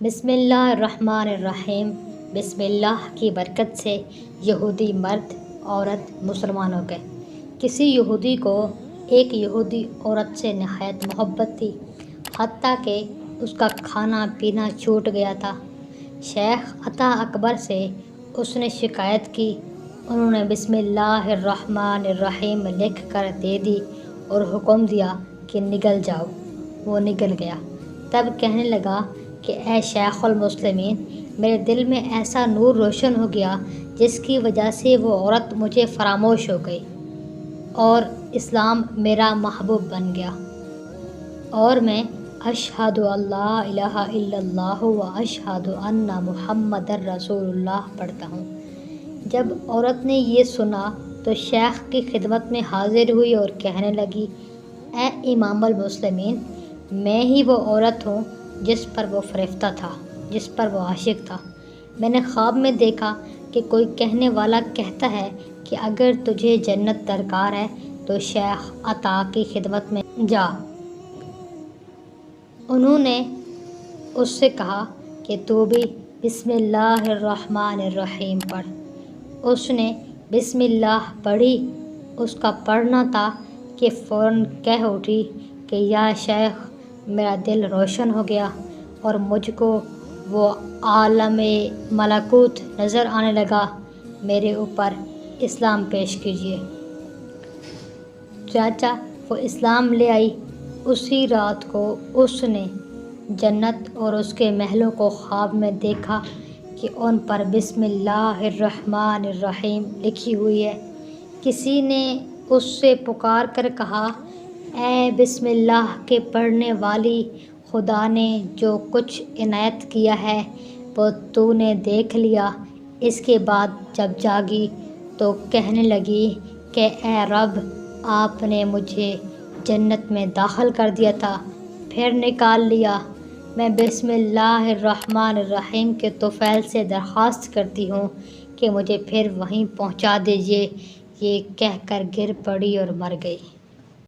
بسم اللہ الرحمن الرحیم۔ بسم اللہ کی برکت سے یہودی مرد عورت مسلمان ہو گئے۔ کسی یہودی کو ایک یہودی عورت سے نہایت محبت تھی، حتیٰ کہ اس کا کھانا پینا چھوٹ گیا تھا۔ شیخ عطا اکبر سے اس نے شکایت کی۔ انہوں نے بسم اللہ الرحمن الرحیم لکھ کر دے دی اور حکم دیا کہ نگل جاؤ۔ وہ نگل گیا۔ تب کہنے لگا کہ اے شیخ المسلمین، میرے دل میں ایسا نور روشن ہو گیا جس کی وجہ سے وہ عورت مجھے فراموش ہو گئی اور اسلام میرا محبوب بن گیا، اور میں اشہد ان لا الہ الا اللہ و اشہد ان محمد رسول اللہ پڑھتا ہوں۔ جب عورت نے یہ سنا تو شیخ کی خدمت میں حاضر ہوئی اور کہنے لگی، اے امام المسلمین، میں ہی وہ عورت ہوں جس پر وہ فریفتہ تھا، جس پر وہ عاشق تھا۔ میں نے خواب میں دیکھا کہ کوئی کہنے والا کہتا ہے کہ اگر تجھے جنت درکار ہے تو شیخ عطا کی خدمت میں جا۔ انہوں نے اس سے کہا کہ تو بھی بسم اللہ الرحمن الرحیم پڑھ۔ اس نے بسم اللہ پڑھی۔ اس کا پڑھنا تھا کہ فوراً کہہ اٹھی کہ یا شیخ، میرا دل روشن ہو گیا اور مجھ کو وہ عالم ملکوت نظر آنے لگا، میرے اوپر اسلام پیش کیجیے۔ چاچا وہ اسلام لے آئی۔ اسی رات کو اس نے جنت اور اس کے محلوں کو خواب میں دیکھا کہ ان پر بسم اللہ الرحمن الرحیم لکھی ہوئی ہے۔ کسی نے اس سے پکار کر کہا، اے بسم اللہ کے پڑھنے والی، خدا نے جو کچھ عنایت کیا ہے وہ تو نے دیکھ لیا۔ اس کے بعد جب جاگی تو کہنے لگی کہ اے رب، آپ نے مجھے جنت میں داخل کر دیا تھا، پھر نکال لیا۔ میں بسم اللہ الرحمن الرحیم کے طفیل سے درخواست کرتی ہوں کہ مجھے پھر وہیں پہنچا دیجیے۔ یہ کہہ کر گر پڑی اور مر گئی۔